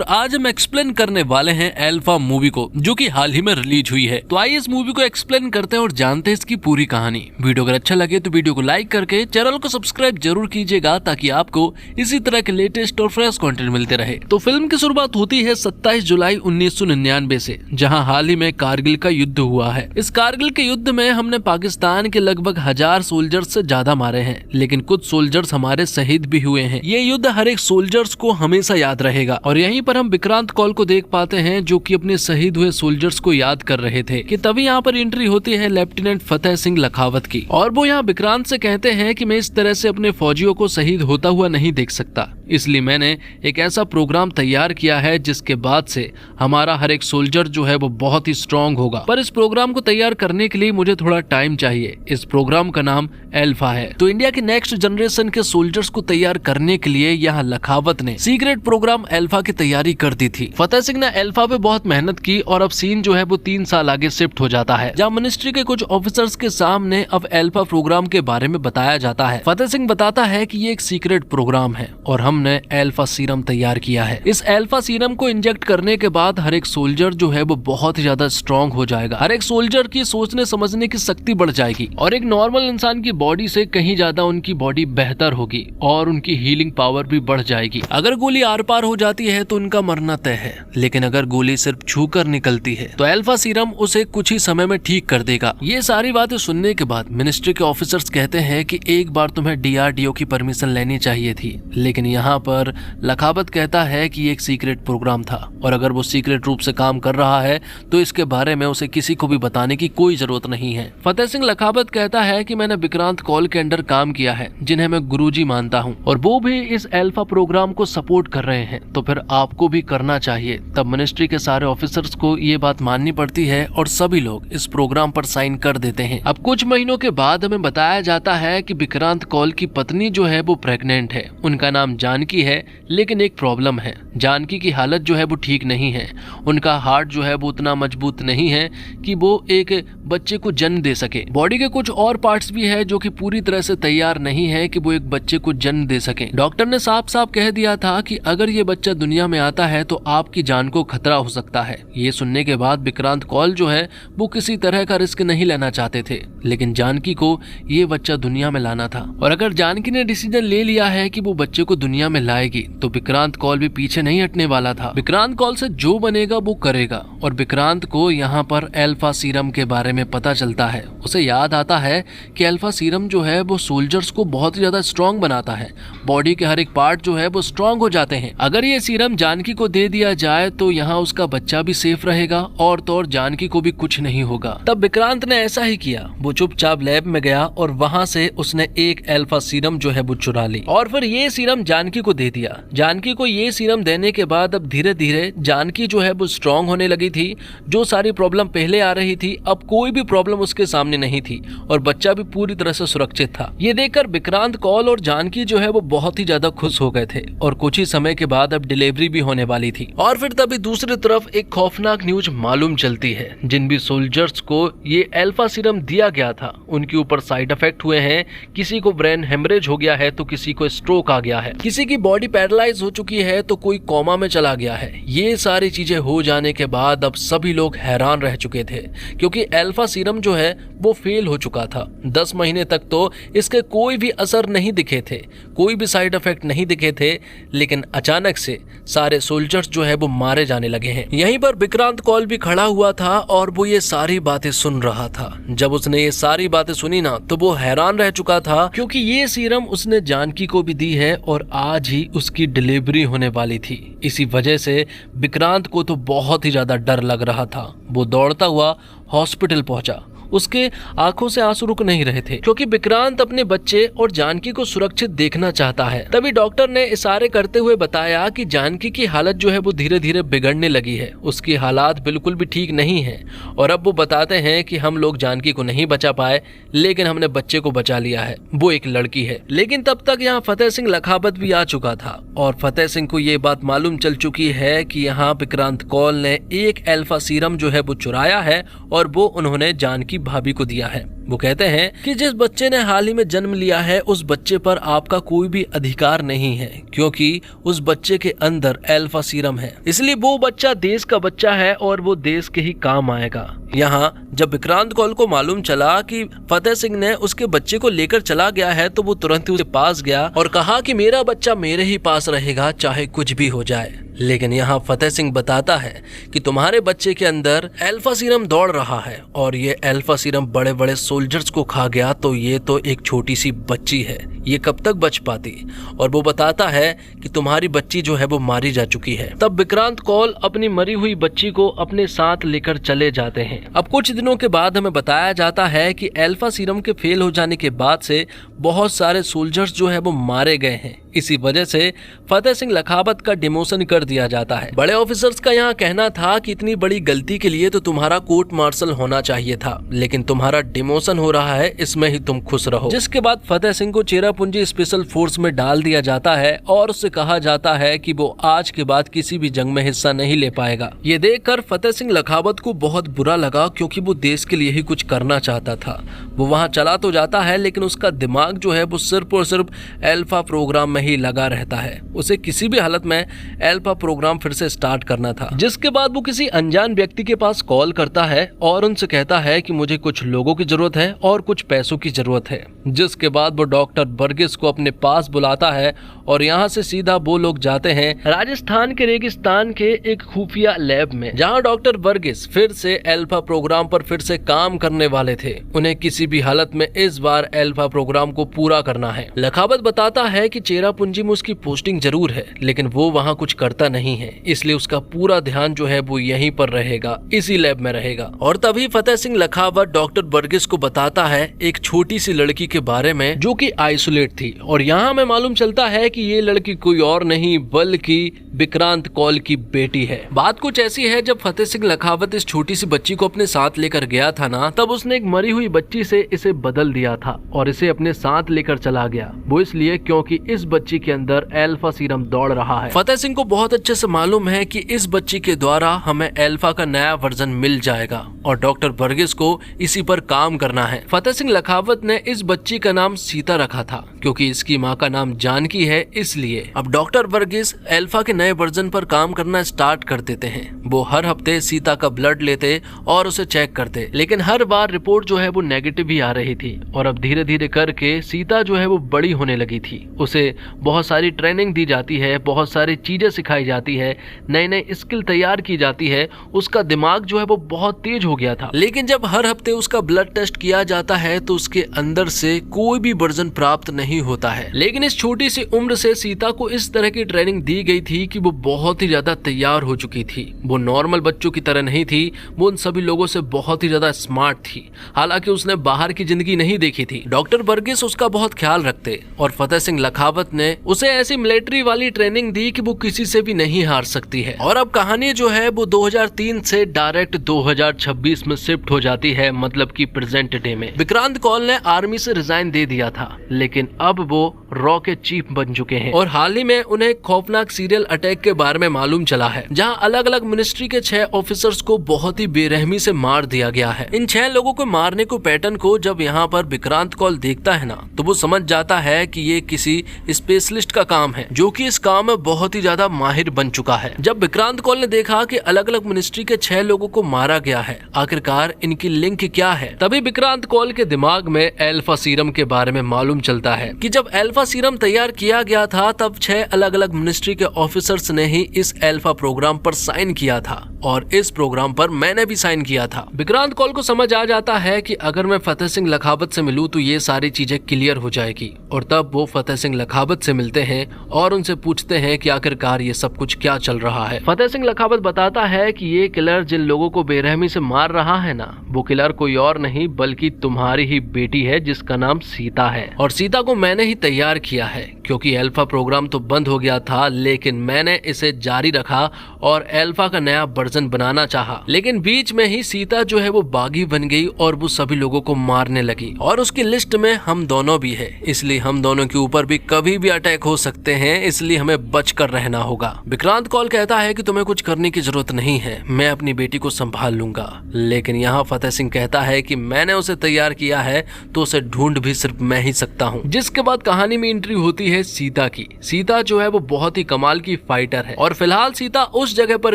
आज हम एक्सप्लेन करने वाले हैं अल्फा मूवी को, जो कि हाल ही में रिलीज हुई है। तो आइए इस मूवी को एक्सप्लेन करते हैं और जानते हैं इसकी पूरी कहानी। वीडियो अगर अच्छा लगे तो वीडियो को लाइक करके चैनल को सब्सक्राइब जरूर कीजिएगा, ताकि आपको इसी तरह के लेटेस्ट और फ्रेश कंटेंट मिलते रहे। तो फिल्म की शुरुआत होती है 27 जुलाई 1999 से, जहां हाल ही में कारगिल का युद्ध हुआ है। इस कारगिल के युद्ध में हमने पाकिस्तान के लगभग 1000 सोल्जर्स से ज्यादा मारे हैं, लेकिन कुछ सोल्जर्स हमारे शहीद भी हुए हैं। ये युद्ध हर एक सोल्जर्स को हमेशा याद रहेगा। और यहीं पर हम विक्रांत कौल को देख पाते हैं, जो कि अपने शहीद हुए सोल्जर्स को याद कर रहे थे कि तभी यहाँ पर एंट्री होती है लेफ्टिनेंट फतेह सिंह लखावत की। और वो यहाँ विक्रांत से कहते हैं कि मैं इस तरह से अपने फौजियों को शहीद होता हुआ नहीं देख सकता, इसलिए मैंने एक ऐसा प्रोग्राम तैयार किया है जिसके बाद से हमारा हर एक सोल्जर जो है वो बहुत ही स्ट्रांग होगा। पर इस प्रोग्राम को तैयार करने के लिए मुझे थोड़ा टाइम चाहिए। इस प्रोग्राम का नाम अल्फा है। तो इंडिया के नेक्स्ट जनरेशन के सोल्जर्स को तैयार करने के लिए यहाँ लखावत ने सीक्रेट प्रोग्राम अल्फा की तैयारी कर दी थी। फतेह सिंह ने अल्फा पे बहुत मेहनत की और अब सीन जो है वो 3 साल आगे शिफ्ट हो जाता है, जहाँ मिनिस्ट्री के कुछ ऑफिसर्स के सामने अब अल्फा प्रोग्राम के बारे में बताया जाता है। फतेह सिंह बताता है कि ये एक सीक्रेट प्रोग्राम है और हमने अल्फा सीरम तैयार किया है। इस अल्फा सीरम को इंजेक्ट करने के बाद हर एक सोल्जर जो है वो बहुत ही ज्यादा स्ट्रांग हो जाएगा। हर एक सोल्जर की सोचने समझने की शक्ति बढ़ जाएगी और एक नॉर्मल इंसान की बॉडी से कहीं ज्यादा उनकी बॉडी बेहतर होगी और उनकी हीलिंग पावर भी बढ़ जाएगी। अगर गोली आर पार हो जाती है तो उनका मरना तय है, लेकिन अगर गोली सिर्फ छूकर निकलती है तो अल्फा सीरम उसे कुछ ही समय में ठीक कर देगा। ये सारी बातें सुनने के बाद मिनिस्ट्री के ऑफिसर्स कहते हैं कि एक बार तुम्हें DRDO की परमिशन लेनी चाहिए थी, लेकिन यहाँ पर लखावत कहता है कि ये एक सीक्रेट प्रोग्राम था और अगर वो सीक्रेट रूप से काम कर रहा है तो इसके बारे में उसे किसी को भी बताने की कोई जरूरत नहीं है। फतेह सिंह लखावत कहता है कि मैंने विक्रांत कौल के अंडर काम किया है, जिन्हें मैं गुरुजी मानता हूँ, और वो भी इस अल्फा प्रोग्राम को सपोर्ट कर रहे हैं, तो फिर आपको भी करना चाहिए। तब मिनिस्ट्री के सारे ऑफिसर्स को ये बात माननी पड़ती है और सभी लोग इस प्रोग्राम पर साइन कर देते हैं। अब कुछ महीनों के बाद हमें बताया जाता है कि विक्रांत कौल की पत्नी जो है वो प्रेग्नेंट है। उनका नाम जानकी है, लेकिन एक प्रॉब्लम है, जानकी की हालत जो है वो ठीक नहीं है। उनका हार्ट जो है वो उतना मजबूत नहीं है कि वो एक बच्चे को जन्म दे सके। बॉडी के कुछ और पार्ट्स भी है जो कि पूरी तरह से तैयार नहीं है कि वो एक बच्चे को जन्म दे सके। डॉक्टर ने साफ साफ कह दिया था कि अगर ये बच्चा दुनिया में आता है तो आपकी जान को खतरा हो सकता है। ये सुनने के बाद विक्रांत कौल जो है वो किसी तरह का रिस्क नहीं लेना चाहते थे, लेकिन जानकी को ये बच्चा दुनिया में लाना था। और अगर जानकी ने डिसीजन ले लिया है कि वो बच्चे को दुनिया में लाएगी तो विक्रांत कौल भी पीछे नहीं हटने वाला था। विक्रांत कौल से जो बनेगा वो करेगा। और विक्रांत को यहाँ पर अल्फा सीरम के बारे में पता चलता है। उसे याद आता है कि अल्फा सीरम जो है वो सोल्जर्स को बहुत ही ज्यादा स्ट्रांग बनाता है। बॉडी के हर एक पार्ट जो है वो स्ट्रांग हो जाते हैं। अगर ये सीरम जानकी को दे दिया जाए तो यहाँ उसका बच्चा भी सेफ रहेगा और तो और जानकी को भी कुछ नहीं होगा। तब विक्रांत ने ऐसा ही किया। वो चुपचाप लैब में गया और वहाँ से उसने एक अल्फा सीरम जो है वो चुरा ली और फिर ये सीरम जानकी को दे दिया। जानकी को ये सीरम देने के बाद अब धीरे धीरे जानकी जो है वो स्ट्रांग होने लगी थी। जो सारी प्रॉब्लम पहले आ रही थी अब कोई भी प्रॉब्लम उसके सामने नहीं थी और बच्चा भी पूरी तरह से सुरक्षित था। ये देखकर विक्रांत कौल और जानकी जो है वो बहुत ही ज्यादा खुश हो गए थे और कुछ ही समय के बाद अब डिलीवरी भी होने वाली थी। और फिर तभी दूसरी तरफ एक खौफनाक न्यूज मालूम चलती है। जिन भी सोल्जर्स को ये अल्फा सीरम दिया गया था उनके ऊपर साइड इफेक्ट हुए हैं। किसी को ब्रेन हेमरेज हो गया है तो किसी को स्ट्रोक आ गया है, किसी की बॉडी पैरालाइज हो चुकी है तो कोई कोमा में चला गया है। ये सारी चीजें हो जाने के बाद अब सभी लोग हैरान रह चुके थे, क्योंकि अल्फा सीरम जो है वो फेल हो चुका था। 10 महीने तक तो इसके कोई भी असर नहीं दिखे थे, कोई भी साइड इफेक्ट नहीं दिखे थे, लेकिन अचानक से सारे सोल्जर्स जो है वो मारे जाने लगे हैं। यहीं पर विक्रांत कौल भी खड़ा हुआ था और वो ये सारी बातें सुन रहा था। जब उसने ये सारी बातें सुनी ना तो वो हैरान रह चुका था, क्योंकि ये सीरम उसने जानकी को भी दी है और आज ही उसकी डिलीवरी होने वाली थी। इसी वजह से विक्रांत को तो बहुत ही ज्यादा डर लग रहा था। वो दौड़ता हुआ हॉस्पिटल पहुंचा। उसके आंखों से आंसू रुक नहीं रहे थे, क्योंकि विक्रांत अपने बच्चे और जानकी को सुरक्षित देखना चाहता है। तभी डॉक्टर ने इशारे करते हुए बताया कि जानकी की हालत जो है वो धीरे धीरे बिगड़ने लगी है। उसकी हालात बिल्कुल भी ठीक नहीं है और अब वो बताते हैं कि हम लोग जानकी को नहीं बचा पाए, लेकिन हमने बच्चे को बचा लिया है। वो एक लड़की है। लेकिन तब तक यहाँ फतेह सिंह लखावत भी आ चुका था और फतेह सिंह को ये बात मालूम चल चुकी है कि यहाँ विक्रांत कौल ने एक अल्फा सीरम जो है वो चुराया है और वो उन्होंने जानकी भाभी को दिया है। वो कहते हैं कि जिस बच्चे ने हाल ही में जन्म लिया है उस बच्चे पर आपका कोई भी अधिकार नहीं है, क्योंकि उस बच्चे के अंदर अल्फा सीरम है, इसलिए वो बच्चा देश का बच्चा है और वो देश के ही काम आएगा। यहाँ जब विक्रांत कौल को मालूम चला कि फतेह सिंह ने उसके बच्चे को लेकर चला गया है तो वो तुरंत ही उसके पास गया और कहा कि मेरा बच्चा मेरे ही पास रहेगा चाहे कुछ भी हो जाए। लेकिन यहाँ फतेह सिंह बताता है कि तुम्हारे बच्चे के अंदर अल्फा सीरम दौड़ रहा है और ये अल्फा सीरम बड़े बड़े सोल्जर्स को खा गया तो ये तो एक छोटी सी बच्ची है, ये कब तक बच पाती। और वो बताता है कि तुम्हारी बच्ची जो है वो मारी जा चुकी है। तब विक्रांत कौल अपनी मरी हुई बच्ची को अपने साथ लेकर चले जाते हैं। अब कुछ दिनों के बाद हमें बताया जाता है कि अल्फा सीरम के फेल हो जाने के बाद से बहुत सारे सोल्जर्स जो है वो मारे गए हैं। इसी वजह से फतेह सिंह लखावत का डिमोशन कर दिया जाता है। बड़े ऑफिसर्स का यहाँ कहना था कि इतनी बड़ी गलती के लिए तो तुम्हारा कोर्ट मार्शल होना चाहिए था, लेकिन तुम्हारा डिमोशन हो रहा है, इसमें ही तुम खुश रहो। जिसके बाद फतेह सिंह को चेरापूंजी स्पेशल फोर्स में डाल दिया जाता है और उससे कहा जाता है कि वो आज के बाद किसी भी जंग में हिस्सा नहीं ले पाएगा। ये देखकर फतेह सिंह लखावत को बहुत बुरा लगा, क्योंकि वो देश के लिए ही कुछ करना चाहता था। वो वहाँ चला तो जाता है लेकिन उसका दिमाग जो है वो सिर्फ और सिर्फ अल्फा प्रोग्राम ही लगा रहता है। उसे किसी भी हालत में अल्फा प्रोग्राम फिर से स्टार्ट करना था। जिसके बाद वो किसी अनजान व्यक्ति के पास कॉल करता है और उनसे कहता है कि मुझे कुछ लोगों की जरूरत है और कुछ पैसों की जरूरत है। जिसके बाद वो डॉक्टर वर्गीस को अपने पास बुलाता है और यहाँ से सीधा वो लोग जाते हैं राजस्थान के रेगिस्तान के एक खुफिया लैब में, जहाँ डॉक्टर वर्गीस फिर से अल्फा प्रोग्राम पर फिर से काम करने वाले थे। उन्हें किसी भी हालत में इस बार अल्फा प्रोग्राम को पूरा करना है। लखावत बताता है कि चेरापूंजी में उसकी पोस्टिंग जरूर है लेकिन वो वहाँ कुछ करता नहीं है, इसलिए उसका पूरा ध्यान जो है वो यहीं पर रहेगा, इसी लैब में रहेगा। और तभी फतेह सिंह लखावत डॉक्टर वर्गीस को बताता है एक छोटी सी लड़की के बारे में जो कि आइसोलेट थी। और यहाँ हमें मालूम चलता है कि ये लड़की कोई और नहीं बल्कि विक्रांत कौल की बेटी है। बात कुछ ऐसी है, जब फतेह सिंह लखावत इस छोटी सी बच्ची को अपने साथ लेकर गया था ना, तब उसने एक मरी हुई बच्ची से इसे बदल दिया था और इसे अपने साथ लेकर चला गया। वो इसलिए क्योंकि इस बच्ची के अंदर अल्फा सीरम दौड़ रहा है। फतेह सिंह को बहुत अच्छे से मालूम है कि इस बच्ची के द्वारा हमें अल्फा का नया वर्जन मिल जाएगा और डॉक्टर वर्गीस को इसी पर काम करना है। फतेह सिंह लखावत ने इस बच्ची का नाम सीता रखा था क्योंकि इसकी माँ का नाम जानकी है, इसलिए अब डॉक्टर वर्गीस अल्फा के नए वर्जन पर काम करना स्टार्ट कर देते हैं। वो हर हफ्ते सीता का ब्लड लेते और उसे चेक करते, लेकिन हर बार रिपोर्ट जो है वो नेगेटिव ही आ रही थी। और अब धीरे धीरे करके सीता जो है वो बड़ी होने लगी थी। उसे बहुत सारी ट्रेनिंग दी जाती है, बहुत सारी चीजें सिखाई जाती है, नई नई स्किल तैयार की जाती है। उसका दिमाग जो है वो बहुत तेज हो गया था। लेकिन जब हर हफ्ते उसका ब्लड टेस्ट किया जाता है तो उसके अंदर से कोई भी वर्जन प्राप्त नहीं होता है। लेकिन इस छोटी सी उम्र से सीता को इस तरह की ट्रेनिंग दी गई थी कि वो बहुत ही ज्यादा तैयार हो चुकी थी। वो नॉर्मल बच्चों की तरह नहीं थी, वो उन सभी लोगों से बहुत ही ज्यादा स्मार्ट थी। हालांकि उसने बाहर की जिंदगी नहीं देखी थी। डॉक्टर वर्गीस उसका बहुत ख्याल रखते और फतेह सिंह लखावत ने उसे ऐसी मिलिट्री वाली ट्रेनिंग दी कि वो किसी से भी नहीं हार सकती है। और अब कहानी जो है वो 2003 से डायरेक्ट 2026 में शिफ्ट हो जाती है, मतलब कि प्रेजेंट डे में। विक्रांत कौल ने आर्मी से रिजाइन दे दिया था, लेकिन अब वो रॉ के चीफ बन चुके हैं। और हाल ही में उन्हें खौफनाक सीरियल अटैक के बारे में मालूम चला है, जहां अलग अलग मिनिस्ट्री के 6 ऑफिसर्स को बहुत ही बेरहमी से मार दिया गया है। इन 6 लोगों को मारने को पैटर्न को जब यहाँ पर विक्रांत कौल देखता है ना, तो वो समझ जाता है कि ये किसी स्पेशलिस्ट का काम है जो कि इस काम में बहुत ही ज्यादा माहिर बन चुका है। जब विक्रांत कौल ने देखा कि अलग अलग मिनिस्ट्री के 6 लोगों को मारा गया है, आखिरकार इनकी लिंक क्या है, तभी विक्रांत कौल के दिमाग में अल्फा सीरम के बारे में मालूम चलता है कि जब अल्फा सीरम तैयार किया गया था तब 6 अलग अलग मिनिस्ट्री के ऑफिसर्स ने ही इस अल्फा प्रोग्राम पर साइन किया था और इस प्रोग्राम पर मैंने भी साइन किया था। विक्रांत कौल को समझ आ जाता है कि अगर मैं फतेह सिंह लखावत से मिलूं तो ये सारी चीजें क्लियर हो जाएगी। और तब वो फतेह सिंह लखावत से मिलते हैं और उनसे पूछते हैं कि आखिरकार ये सब कुछ क्या चल रहा है। फतेह सिंह लखावत बताता है कि ये किलर जिन लोगों को बेरहमी से मार रहा है ना, वो किलर कोई और नहीं बल्कि तुम्हारी ही बेटी है जिसका नाम सीता है। और सीता को मैंने ही तैयार तैयार किया है, क्योंकि अल्फा प्रोग्राम तो बंद हो गया था, लेकिन मैंने इसे जारी रखा और अल्फा का नया वर्जन बनाना चाहा। लेकिन बीच में ही सीता जो है वो बागी बन गई और वो सभी लोगों को मारने लगी, और उसकी लिस्ट में हम दोनों भी है, इसलिए हम दोनों के ऊपर भी कभी भी अटैक हो सकते हैं, इसलिए हमें बच कर रहना होगा। विक्रांत कौल कहता है कि तुम्हें कुछ करने की जरूरत नहीं है, मैं अपनी बेटी को संभाल लूंगा। लेकिन यहाँ फतेह सिंह कहता है कि मैंने उसे तैयार किया है तो उसे ढूंढ भी सिर्फ मैं ही सकता हूँ। जिसके बाद कहानी में एंट्री होती है सीता की। सीता जो है वो बहुत ही कमाल की फाइटर है, और फिलहाल सीता उस जगह पर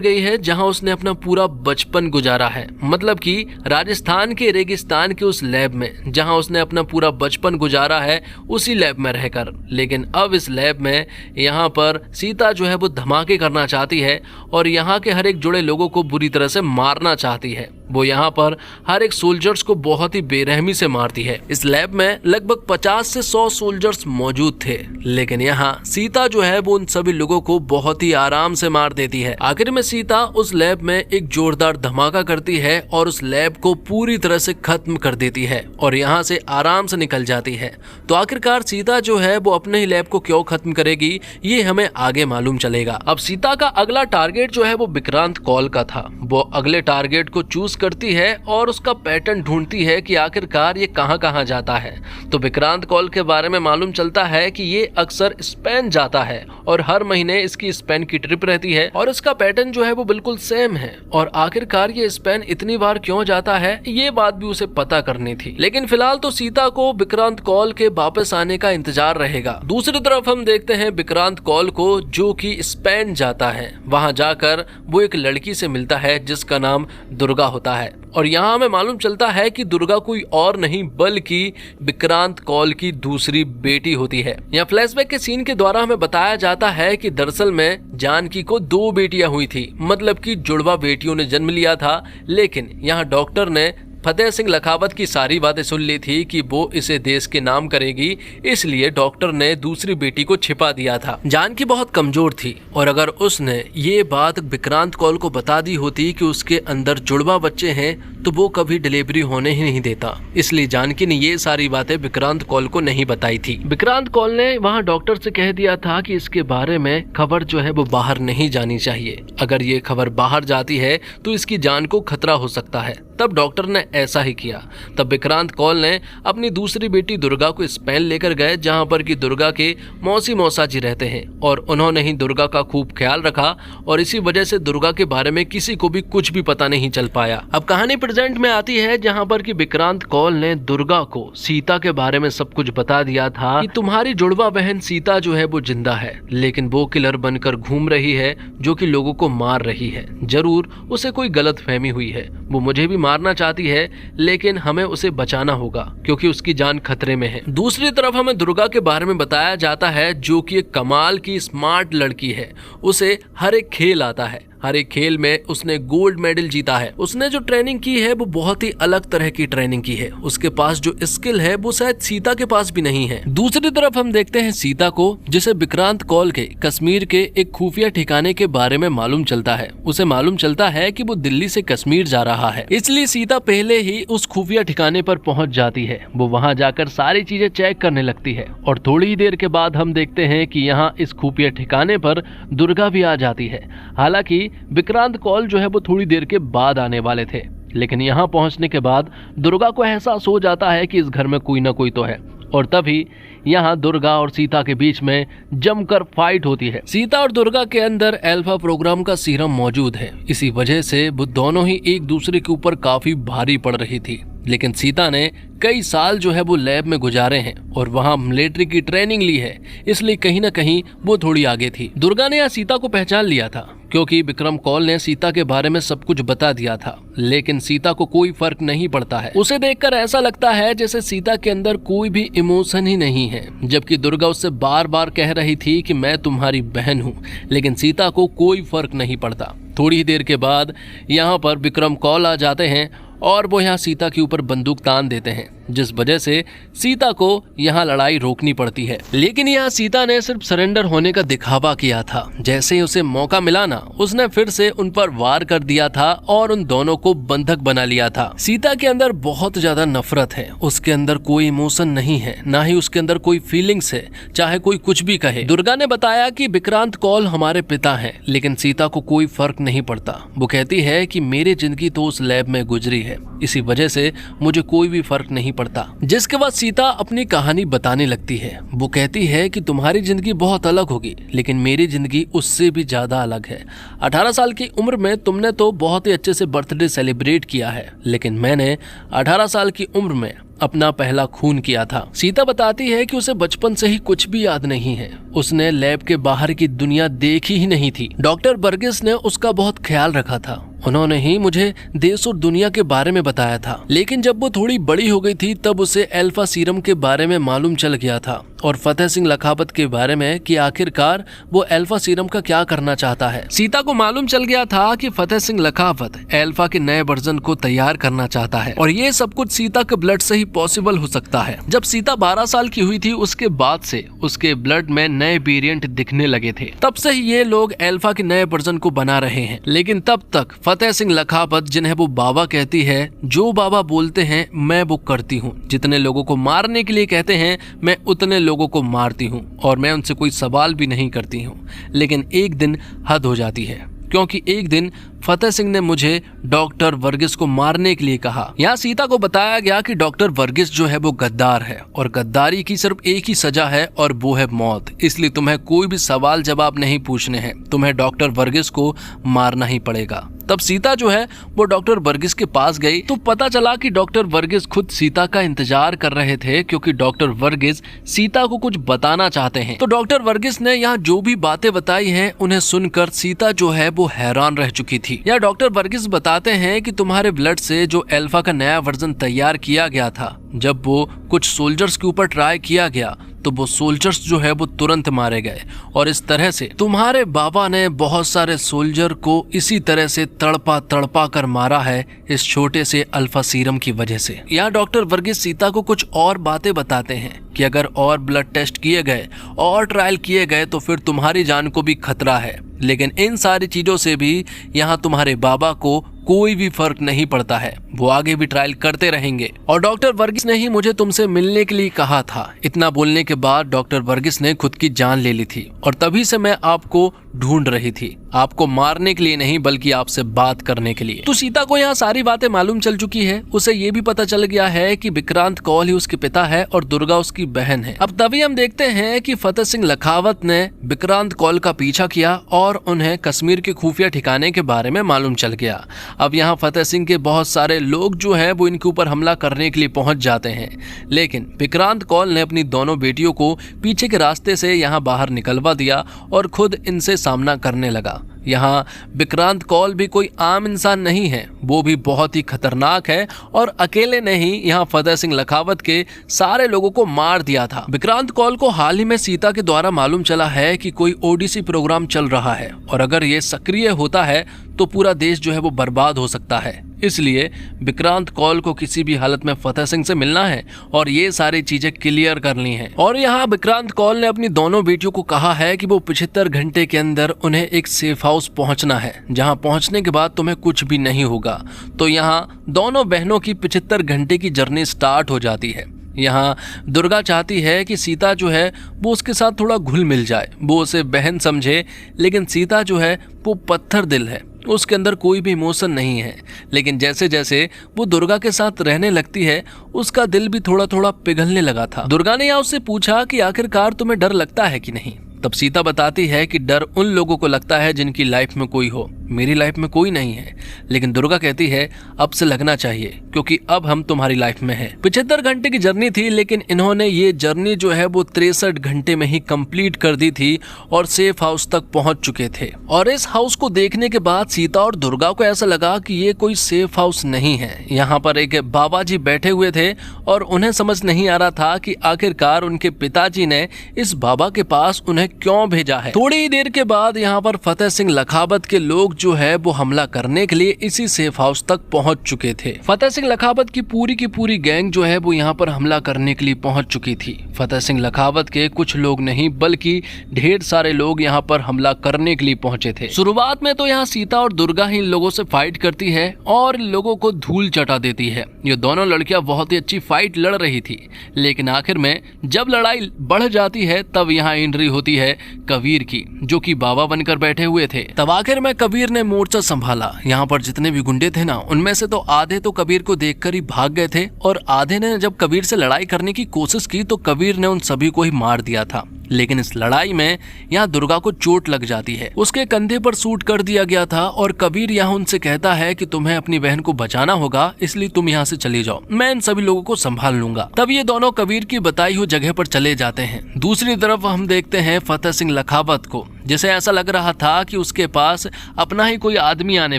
गई है जहाँ उसने अपना पूरा बचपन गुजारा है, मतलब कि राजस्थान के रेगिस्तान के उस लैब में जहाँ उसने अपना पूरा बचपन गुजारा है, उसी लैब में रहकर। लेकिन अब इस लैब में यहाँ पर सीता जो है वो धमाके करना चाहती है और यहाँ के हर एक जुड़े लोगों को बुरी तरह से मारना चाहती है। वो यहाँ पर हर एक सोल्जर्स को बहुत ही बेरहमी से मारती है। इस लैब में लगभग 50 से 100 सोल्जर्स मौजूद थे, लेकिन यहाँ सीता जो है वो उन सभी लोगों को बहुत ही आराम से मार देती है। आखिर में सीता उस लैब में एक जोरदार धमाका करती है और उस लैब को पूरी तरह से खत्म कर देती है और यहाँ से आराम से निकल जाती है। तो आखिरकार सीता जो है वो अपने ही लैब को क्यों खत्म करेगी, ये हमें आगे मालूम चलेगा। अब सीता का अगला टारगेट जो है वो विक्रांत कौल का था। वो अगले टारगेट को चूज करती है और उसका पैटर्न ढूंढती है कि आखिरकार ये कहां कहां जाता है। तो विक्रांत कौल के बारे में मालूम चलता है कि ये अक्सर स्पेन जाता है और हर महीने इसकी स्पेन की ट्रिप रहती है और इसका पैटर्न जो है वो बिल्कुल सेम है। और आखिरकार ये स्पेन इतनी बार क्यों जाता है, ये बात भी उसे पता करनी थी। लेकिन फिलहाल तो सीता को विक्रांत कौल के वापस आने का इंतजार रहेगा। दूसरी तरफ हम देखते हैं विक्रांत कौल को, जो कि स्पेन जाता है। वहां जाकर वो एक लड़की से मिलता है जिसका नाम दुर्गा होता है, और यहाँ हमें मालूम चलता है कि दुर्गा कोई और नहीं बल्कि विक्रांत कौल की दूसरी बेटी होती है। यहाँ फ्लैशबैक के सीन के द्वारा हमें बताया जाता है कि दरअसल में जानकी को 2 बेटियां हुई थी, मतलब कि जुड़वा बेटियों ने जन्म लिया था। लेकिन यहाँ डॉक्टर ने फतेह सिंह लखावत की सारी बातें सुन ली थी कि वो इसे देश के नाम करेगी, इसलिए डॉक्टर ने दूसरी बेटी को छिपा दिया था। जानकी बहुत कमजोर थी और अगर उसने ये बात विक्रांत कौल को बता दी होती कि उसके अंदर जुड़वा बच्चे हैं तो वो कभी डिलीवरी होने ही नहीं देता। इसलिए जानकी ने ये सारी बातें विक्रांत कौल को नहीं बताई थी। विक्रांत कौल ने वहाँ डॉक्टर से कह दिया था कि इसके बारे में खबर जो है वो बाहर नहीं जानी चाहिए। अगर ये खबर बाहर जाती है तो इसकी जान को खतरा हो सकता है। तब डॉक्टर ने ऐसा ही किया। तब विक्रांत कौल ने अपनी दूसरी बेटी दुर्गा को स्पेन लेकर गए, जहां पर कि दुर्गा के मौसी मौसा जी रहते हैं, और उन्होंने ही दुर्गा का खूब ख्याल रखा और इसी वजह से दुर्गा के बारे में किसी को भी कुछ भी पता नहीं चल पाया। अब कहानी प्रेजेंट में आती है जहां पर कि विक्रांत कौल ने दुर्गा को सीता के बारे में सब कुछ बता दिया था कि तुम्हारी जुड़वा बहन सीता जो है वो जिंदा है, लेकिन वो किलर बनकर घूम रही है जो कि लोगों को मार रही है। जरूर उसे कोई गलतफहमी हुई है, वो मुझे भी मारना चाहती है, लेकिन हमें उसे बचाना होगा क्योंकि उसकी जान खतरे में है। दूसरी तरफ हमें दुर्गा के बारे में बताया जाता है जो कि एक कमाल की स्मार्ट लड़की है। उसे हर एक खेल आता है, हर एक खेल में उसने गोल्ड मेडल जीता है। उसने जो ट्रेनिंग की है वो बहुत ही अलग तरह की ट्रेनिंग की है। उसके पास जो स्किल है वो शायद सीता के पास भी नहीं है। दूसरी तरफ हम देखते हैं सीता को, जिसे विक्रांत कौल के कश्मीर के एक खुफिया ठिकाने के बारे में मालूम चलता है। उसे मालूम चलता है कि वो दिल्ली से कश्मीर जा रहा है, इसलिए सीता पहले ही उस खुफिया ठिकाने पर पहुंच जाती है। वो वहां जाकर सारी चीजें चेक करने लगती है और थोड़ी ही देर के बाद हम देखते हैं कि यहाँ इस खुफिया ठिकाने पर दुर्गा भी आ जाती है। हालांकि विक्रांत कौल जो है वो थोड़ी देर के बाद आने वाले थे, लेकिन यहाँ पहुंचने के बाद दुर्गा को एहसास हो जाता है कि इस घर में कोई ना कोई तो है, और तभी यहाँ दुर्गा और सीता के बीच में जमकर फाइट होती है। सीता और दुर्गा के अंदर अल्फा प्रोग्राम का सीरम मौजूद है, इसी वजह से वो दोनों ही एक दूसरे के ऊपर काफी भारी पड़ रही थी। लेकिन सीता ने कई साल जो है वो लैब में गुजारे हैं और वहाँ मिलिट्री की ट्रेनिंग ली है, इसलिए कहीं ना कहीं वो थोड़ी आगे थी। दुर्गा ने यहाँ सीता को पहचान लिया था क्योंकि विक्रम कौल ने सीता के बारे में सब कुछ बता दिया था, लेकिन सीता को कोई फर्क नहीं पड़ता है। उसे देखकर ऐसा लगता है जैसे सीता के अंदर कोई भी इमोशन ही नहीं है, जबकि दुर्गा उससे बार बार कह रही थी कि मैं तुम्हारी बहन हूँ, लेकिन सीता को कोई फर्क नहीं पड़ता। थोड़ी ही देर के बाद यहाँ पर विक्रम कौल आ जाते हैं और वो यहाँ सीता के ऊपर बंदूक तान देते हैं। जिस वजह से सीता को यहाँ लड़ाई रोकनी पड़ती है। लेकिन यहाँ सीता ने सिर्फ सरेंडर होने का दिखावा किया था। जैसे ही उसे मौका मिला ना, उसने फिर से उन पर वार कर दिया था और उन दोनों को बंधक बना लिया था। सीता के अंदर बहुत ज्यादा नफरत है, उसके अंदर कोई इमोशन नहीं है, ना ही उसके अंदर कोई फीलिंग्स है, चाहे कोई कुछ भी कहे। दुर्गा ने बताया कि विक्रांत कौल हमारे पिता हैं, लेकिन सीता को कोई फर्क नहीं पड़ता। वो कहती है कि मेरी जिंदगी तो उस लैब में गुजरी है, इसी वजह से मुझे कोई भी फर्क नहीं पड़ता। जिसके बाद सीता अपनी कहानी बताने लगती है। वो कहती है कि तुम्हारी जिंदगी बहुत अलग होगी, लेकिन मेरी जिंदगी उससे भी ज्यादा अलग है। 18 साल की उम्र में तुमने तो बहुत ही अच्छे से बर्थडे सेलिब्रेट किया है, लेकिन मैंने 18 साल की उम्र में अपना पहला खून किया था। सीता बताती है कि उसे बचपन से ही कुछ भी याद नहीं है, उसने लैब के बाहर की दुनिया देखी ही नहीं थी। डॉक्टर वर्गीस ने उसका बहुत ख्याल रखा था, उन्होंने ही मुझे देश और दुनिया के बारे में बताया था। लेकिन जब वो थोड़ी बड़ी हो गई थी तब उसे अल्फा सीरम के बारे में मालूम चल गया था और फतेह सिंह लखावत के बारे में कि आखिरकार वो अल्फा सीरम का क्या करना चाहता है। सीता को मालूम चल गया था कि फतेह सिंह लखावत अल्फा के नए वर्जन को तैयार करना चाहता है और ये सब कुछ सीता के ब्लड से ही पॉसिबल हो सकता है। जब सीता 12 साल की हुई थी उसके बाद से उसके ब्लड में नए वेरिएंट दिखने लगे थे। तब से ही ये लोग अल्फा के नए वर्जन को बना रहे हैं। लेकिन तब तक फतेह सिंह लखावत, जिन्हें वो बाबा कहती है, जो बाबा बोलते हैं मैं वो करती हूँ, जितने लोगों को मारने के लिए कहते हैं मैं उतने लोगों को मारती हूँ और मैं उनसे कोई सवाल भी नहीं करती हूँ। लेकिन एक दिन हद हो जाती है, क्योंकि एक दिन फतेह सिंह ने मुझे डॉक्टर वर्गीस को मारने के लिए कहा। यहाँ सीता को बताया गया कि डॉक्टर वर्गीस जो है वो गद्दार है और गद्दारी की सिर्फ एक ही सजा है और वो है मौत। इसलिए तुम्हें कोई भी सवाल जवाब नहीं पूछने हैं, तुम्हें डॉक्टर वर्गीस को मारना ही पड़ेगा। तब सीता जो है वो डॉक्टर वर्गीस के पास गई तो पता चला कि डॉक्टर वर्गीस खुद सीता का इंतजार कर रहे थे, क्योंकि डॉक्टर वर्गीस सीता को कुछ बताना चाहते हैं। तो डॉक्टर वर्गीस ने यहाँ जो भी बातें बताई हैं उन्हें सुनकर सीता जो है वो हैरान रह चुकी थी। या डॉक्टर वर्गीस बताते हैं कि तुम्हारे ब्लड से जो अल्फा का नया वर्जन तैयार किया गया था, जब वो कुछ सोल्जर्स के ऊपर ट्राई किया गया तो वो सोल्जर्स जो है वो तुरंत मारे गए और इस तरह से तुम्हारे बाबा ने बहुत सारे सोल्जर को इसी तरह से तड़पा तड़पा कर मारा है इस छोटे से अल्फा सीरम की वजह से। यहाँ डॉक्टर वर्गीस सीता को कुछ और बातें बताते हैं कि अगर और ब्लड टेस्ट किए गए और ट्रायल किए गए तो फिर तुम्हारी जान को भी खतरा है। लेकिन इन सारी चीजों से भी यहाँ तुम्हारे बाबा को कोई भी फर्क नहीं पड़ता है, वो आगे भी ट्रायल करते रहेंगे और डॉक्टर वर्गीस ने ही मुझे तुमसे मिलने के लिए कहा था। इतना बोलने के बाद डॉक्टर वर्गीस ने खुद की जान ले ली थी और तभी से मैं आपको ढूंढ रही थी, आपको मारने के लिए नहीं बल्कि आपसे बात करने के लिए। तो सीता को यहाँ सारी बातें मालूम चल चुकी है, उसे ये भी पता चल गया है कि विक्रांत कौल ही उसके पिता है और दुर्गा उसकी बहन है। अब तभी हम देखते हैं कि फतेह सिंह लखावत ने विक्रांत कौल का पीछा किया और उन्हें कश्मीर के खुफिया ठिकाने के बारे में मालूम चल गया। अब यहाँ फतेह सिंह के बहुत सारे लोग जो है वो इनके ऊपर हमला करने के लिए पहुंच जाते हैं, लेकिन विक्रांत कौल ने अपनी दोनों बेटियों को पीछे के रास्ते से यहाँ बाहर निकलवा दिया और खुद इनसे सामना करने लगा। यहाँ विक्रांत कौल भी कोई आम इंसान नहीं है, वो भी बहुत ही खतरनाक है और अकेले ने ही यहाँ फतेह सिंह लखावत के सारे लोगों को मार दिया था। विक्रांत कौल को हाल ही में सीता के द्वारा मालूम चला है कि कोई ओडीसी प्रोग्राम चल रहा है और अगर ये सक्रिय होता है तो पूरा देश जो है वो बर्बाद हो सकता है। इसलिए विक्रांत कौल को किसी भी हालत में फतेह सिंह से मिलना है और ये सारी चीजें क्लियर करनी है। और यहाँ विक्रांत कौल ने अपनी दोनों बेटियों को कहा है कि वो 75 घंटे के अंदर उन्हें एक सेफ हाउस पहुंचना है, जहां पहुंचने के बाद तुम्हें कुछ भी नहीं होगा। तो यहाँ दोनों बहनों की 75 घंटे की जर्नी स्टार्ट हो जाती है। यहाँ दुर्गा चाहती है कि सीता जो है वो उसके साथ थोड़ा घुल मिल जाए, वो उसे बहन समझे, लेकिन सीता जो है वो पत्थर दिल है, उसके अंदर कोई भी इमोशन नहीं है। लेकिन जैसे जैसे वो दुर्गा के साथ रहने लगती है उसका दिल भी थोड़ा थोड़ा पिघलने लगा था। दुर्गा ने यहाँ उससे पूछा कि आखिरकार तुम्हें डर लगता है कि नहीं। तब सीता बताती है कि डर उन लोगों को लगता है जिनकी लाइफ में कोई हो, मेरी लाइफ में कोई नहीं है। लेकिन दुर्गा कहती है अब से लगना चाहिए, क्योंकि अब हम तुम्हारी लाइफ में हैं। 75 घंटे की जर्नी थी, लेकिन इन्होंने ये जर्नी जो है वो 63 घंटे में ही कंप्लीट कर दी थी और सेफ हाउस तक पहुंच चुके थे। और इस हाउस को देखने के बाद सीता और दुर्गा को ऐसा लगा कि ये कोई सेफ हाउस नहीं है। यहाँ पर एक बाबा जी बैठे हुए थे और उन्हें समझ नहीं आ रहा था कि आखिरकार उनके पिताजी ने इस बाबा के पास उन्हें क्यों भेजा है। थोड़ी ही देर के बाद यहाँ पर फतेह सिंह लखावत के लोग जो है वो हमला करने के लिए इसी सेफ हाउस तक पहुंच चुके थे। फतेह सिंह लखावत की पूरी गैंग जो है वो यहाँ पर हमला करने के लिए पहुंच चुकी थी। फतेह सिंह लखावत के कुछ लोग नहीं बल्कि ढेर सारे लोग यहाँ पर हमला करने के लिए पहुंचे थे। शुरुआत में तो यहाँ सीता और दुर्गा ही इन लोगों से फाइट करती है और लोगों को धूल चटा देती है। ये दोनों लड़कियां बहुत ही अच्छी फाइट लड़ रही थी, लेकिन आखिर में जब लड़ाई बढ़ जाती है तब यहाँ एंट्री होती है कबीर की, जो कि बाबा बनकर बैठे हुए थे। तब आखिर में कबीर ने मोर्चा संभाला। यहाँ पर जितने भी गुंडे थे ना, उनमें से तो आधे तो कबीर को देखकर ही भाग गए थे और आधे ने जब कबीर से लड़ाई करने की कोशिश की तो कबीर ने उन सभी को ही मार दिया था। लेकिन इस लड़ाई में यहाँ दुर्गा को चोट लग जाती है। उसके कंधे पर शूट कर दिया गया था और कबीर यहाँ उनसे कहता है कि तुम्हें अपनी बहन को बचाना होगा, इसलिए तुम यहाँ से चले जाओ, मैं इन सभी लोगों को संभाल लूंगा। तब ये दोनों कबीर की बताई हुई जगह पर चले जाते हैं। दूसरी तरफ हम देखते हैं फतेह सिंह लखावत को, जिसे ऐसा लग रहा था कि उसके पास अपना ही कोई आदमी आने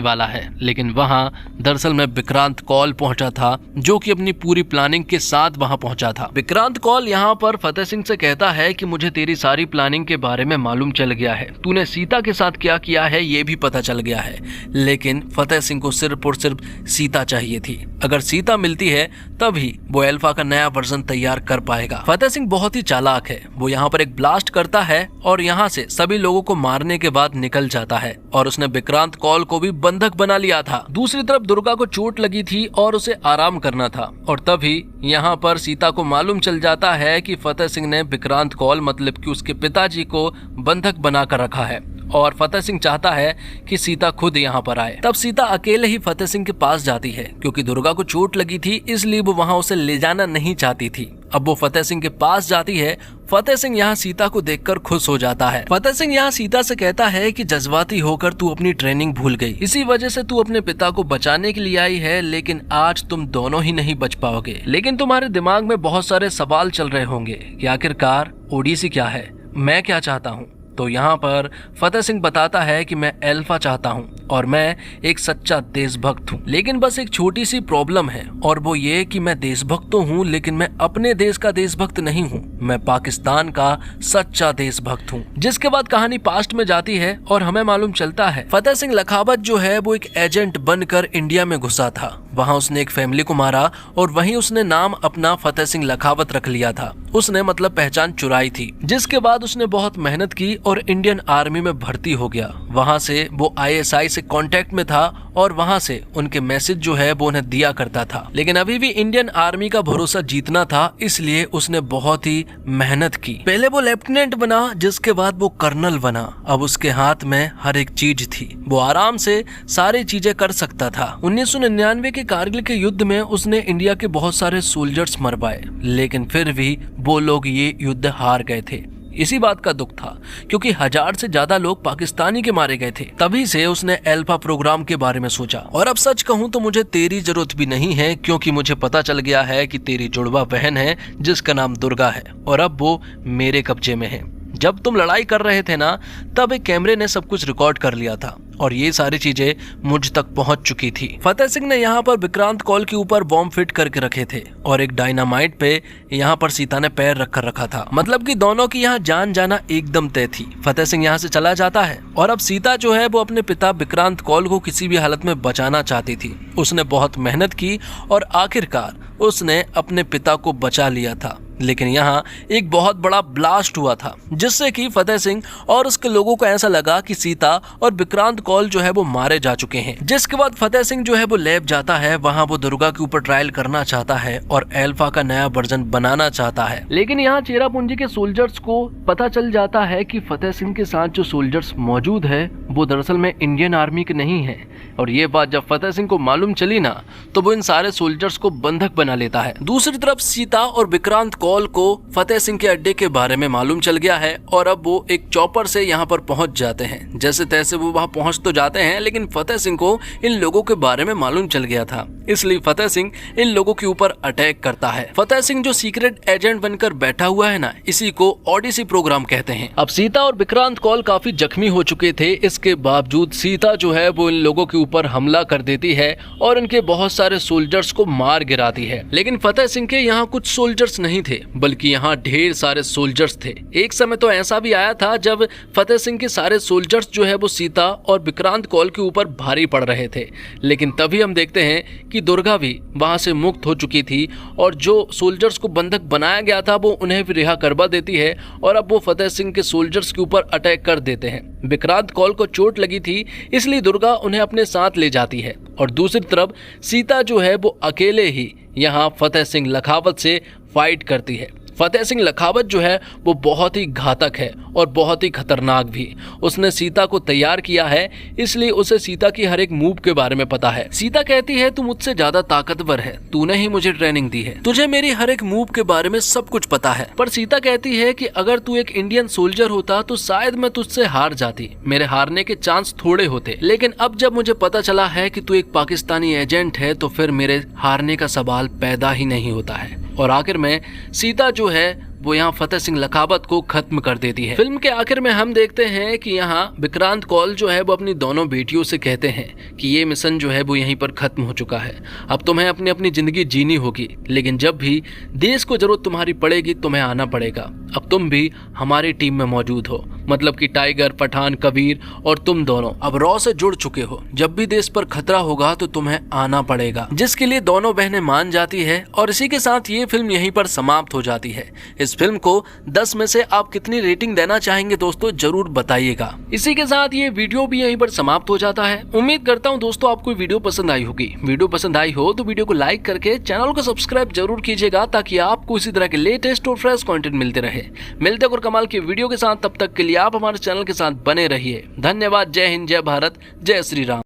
वाला है, लेकिन वहाँ दरअसल में विक्रांत कौल पहुंचा था, जो कि अपनी पूरी प्लानिंग के साथ वहाँ पहुंचा था। विक्रांत कौल यहाँ पर फतेह सिंह से कहता है कि मुझे तेरी सारी प्लानिंग के बारे में मालूम चल गया है, तूने सीता के साथ क्या किया है ये भी पता चल गया है, लेकिन फतेह सिंह को सिर्फ और सिर्फ सीता चाहिए थी। अगर सीता मिलती है तभी वो अल्फा का नया वर्जन तैयार कर पाएगा। फतेह सिंह बहुत ही चालाक है। वो यहाँ पर एक ब्लास्ट करता है और यहाँ से सभी लोगों को मारने के बाद निकल जाता है और उसने विक्रांत कौल को भी बंधक बना लिया था। दूसरी तरफ दुर्गा को चोट लगी थी और उसे आराम करना था और तभी यहाँ पर सीता को मालूम चल जाता है कि फतेह सिंह ने विक्रांत कौल मतलब कि उसके पिताजी को बंधक बना कर रखा है और फतेह सिंह चाहता है कि सीता खुद यहाँ पर आए। तब सीता अकेले ही फतेह सिंह के पास जाती है, क्योंकि दुर्गा को चोट लगी थी इसलिए वो वहाँ उसे ले जाना नहीं चाहती थी। अब वो फतेह सिंह के पास जाती है। फतेह सिंह यहाँ सीता को देखकर खुश हो जाता है। फतेह सिंह यहाँ सीता से कहता है कि जज्बाती होकर तू अपनी ट्रेनिंग भूल गई, इसी वजह से तू अपने पिता को बचाने के लिए आई है, लेकिन आज तुम दोनों ही नहीं बच पाओगे। लेकिन तुम्हारे दिमाग में बहुत सारे सवाल चल रहे होंगे कि आखिरकार ओडीसी क्या है, मैं क्या चाहता हूँ। तो यहाँ पर फतेह सिंह बताता है कि मैं अल्फा चाहता हूँ और मैं एक सच्चा देशभक्त हूँ, लेकिन बस एक छोटी सी प्रॉब्लम है और वो ये कि मैं देशभक्त तो हूँ लेकिन मैं अपने देश का देशभक्त नहीं हूँ, मैं पाकिस्तान का सच्चा देशभक्त हूँ। जिसके बाद कहानी पास्ट में जाती है और हमें मालूम चलता है फतेह सिंह लखावत जो है वो एक एजेंट बनकर इंडिया में घुसा था। वहाँ उसने एक फैमिली को मारा और वहीं उसने नाम अपना फतेह सिंह लखावत रख लिया था। उसने मतलब पहचान चुराई थी। जिसके बाद उसने बहुत मेहनत की और इंडियन आर्मी में भर्ती हो गया। वहाँ से वो ISI से कांटेक्ट में था और वहाँ से उनके मैसेज जो है वो उन्हें दिया करता था, लेकिन अभी भी इंडियन आर्मी का भरोसा जीतना था, इसलिए उसने बहुत ही मेहनत की। पहले वो लेफ्टिनेंट बना, जिसके बाद वो कर्नल बना। अब उसके हाथ में हर एक चीज थी, वो आराम से सारी चीजें कर सकता था। 1999 के कारगिल के युद्ध में उसने इंडिया के बहुत सारे सोल्जर्स मरवाए, लेकिन फिर भी वो लोग ये युद्ध हार गए थे। इसी बात का दुख था क्योंकि 1000 से ज्यादा लोग पाकिस्तानी के मारे गए थे। तभी से उसने अल्फा प्रोग्राम के बारे में सोचा। और अब सच कहूँ तो मुझे तेरी जरूरत भी नहीं है, क्योंकि मुझे पता चल गया है कि तेरी जुड़वा बहन है जिसका नाम दुर्गा है और अब वो मेरे कब्जे में है। जब तुम लड़ाई कर रहे थे ना, तब एक कैमरे ने सब कुछ रिकॉर्ड कर लिया था और ये सारी चीजें मुझ तक पहुंच चुकी थी। फतेह सिंह ने यहाँ पर विक्रांत कौल के ऊपर बॉम्ब फिट करके रखे थे और एक डायनामाइट पे यहाँ पर सीता ने पैर रख कर रखा था, मतलब कि दोनों की यहाँ जान जाना एकदम तय थी। फतेह सिंह यहाँ से चला जाता है और अब सीता जो है वो अपने पिता विक्रांत कौल को किसी भी हालत में बचाना चाहती थी। उसने बहुत मेहनत की और आखिरकार उसने अपने पिता को बचा लिया था। लेकिन यहाँ एक बहुत बड़ा ब्लास्ट हुआ था, जिससे कि फतेह सिंह और उसके लोगों को ऐसा लगा कि सीता और विक्रांत कौल जो है वो मारे जा चुके हैं। जिसके बाद फतेह सिंह जो है वो लैब जाता है, वहाँ वो दुर्गा के ऊपर ट्रायल करना चाहता है और अल्फा का नया वर्जन बनाना चाहता है। लेकिन यहाँ चेरापूंजी के सोल्जर्स को पता चल जाता है कि फतेह सिंह के साथ जो सोल्जर्स मौजूद है वो दरअसल में इंडियन आर्मी के नहीं है। और ये बात जब फतेह सिंह को मालूम चली ना, तो वो इन सारे सोल्जर्स को बंधक बना लेता है। दूसरी तरफ सीता और विक्रांत कौल को फतेह सिंह के अड्डे के बारे में मालूम चल गया है और अब वो एक चॉपर से यहाँ पर पहुंच जाते हैं। जैसे तैसे वो वहां पहुंच तो जाते हैं, लेकिन फतेह सिंह को इन लोगों के बारे में मालूम चल गया था, इसलिए फतेह सिंह इन लोगों के ऊपर अटैक करता है। फतेह सिंह जो सीक्रेट एजेंट बनकर बैठा हुआ है ना, इसी को ओडिसी प्रोग्राम कहते हैं। अब सीता और विक्रांत कौल काफी जख्मी हो चुके थे, इसके बावजूद सीता जो है वो इन लोगों के ऊपर हमला कर देती है और इनके बहुत सारे सोल्जर्स को मार गिराती है। लेकिन फतेह सिंह के यहाँ कुछ सोल्जर्स नहीं थे, थे, बल्कि यहाँ ढेर सारे सोल्जर्स थे। एक समय तो ऐसा भी आया था जब फतेह सिंह के सारे सोल्जर्स जो है वो सीता और विक्रांत कौल के ऊपर भारी पड़ रहे थे। लेकिन तभी हम देखते हैं कि दुर्गा भी वहां से मुक्त हो चुकी थी और जो सोल्जर्स को बंधक बनाया गया था वो उन्हें भी रिहा करवा देती है और अब वो फतेह सिंह के सोल्जर्स के ऊपर अटैक कर देते हैं। विक्रांत कौल को चोट लगी थी, इसलिए दुर्गा उन्हें अपने साथ ले जाती है और दूसरी तरफ सीता जो है वो अकेले ही यहाँ फतेह सिंह लखावत से फाइट करती है। फतेह सिंह लखावत जो है वो बहुत ही घातक है और बहुत ही खतरनाक भी। उसने सीता को तैयार किया है, इसलिए उसे सीता की हर एक मूव के बारे में पता है। सीता कहती है तू मुझसे ज्यादा ताकतवर है, तूने ही मुझे ट्रेनिंग दी है, तुझे मेरी हर एक मूव के बारे में सब कुछ पता है। पर सीता कहती है कि अगर तू एक इंडियन सोल्जर होता तो शायद मैं तुझसे हार जाती, मेरे हारने के चांस थोड़े होते। लेकिन अब जब मुझे पता चला है कि तू एक पाकिस्तानी एजेंट है तो फिर मेरे हारने का सवाल पैदा ही नहीं होता है। और आखिर में सीता जो है वो यहाँ फतेह सिंह लखावत को खत्म कर देती है। फिल्म के आखिर में हम देखते हैं कि यहाँ विक्रांत कौल जो है वो अपनी दोनों बेटियों से कहते हैं कि ये मिशन जो है वो यहीं पर खत्म हो चुका है, अब तुम्हें अपनी अपनी जिंदगी जीनी होगी, लेकिन जब भी देश को जरूरत तुम्हारी पड़ेगी तुम्हें आना पड़ेगा। अब तुम भी हमारी टीम में मौजूद हो, मतलब कि टाइगर, पठान, कबीर और तुम दोनों अब रॉ से जुड़ चुके हो। जब भी देश पर खतरा होगा तो तुम्हें आना पड़ेगा, जिसके लिए दोनों बहनें मान जाती है। और इसी के साथ ये फिल्म यहीं पर समाप्त हो जाती है। इस फिल्म को 10 में से आप कितनी रेटिंग देना चाहेंगे दोस्तों जरूर बताइएगा। इसी के साथ ये वीडियो भी यहीं पर समाप्त हो जाता है। उम्मीद करता हूँ दोस्तों आपको वीडियो पसंद आई होगी। वीडियो पसंद आई हो तो वीडियो को लाइक करके चैनल को सब्सक्राइब जरूर कीजिएगा ताकि आपको इसी तरह के लेटेस्ट और फ्रेश कंटेंट मिलते रहे। मिलते और कमाल की वीडियो के साथ, तब तक के लिए आप हमारे चैनल के साथ बने रहिए। धन्यवाद। जय हिंद, जय भारत, जय श्री राम।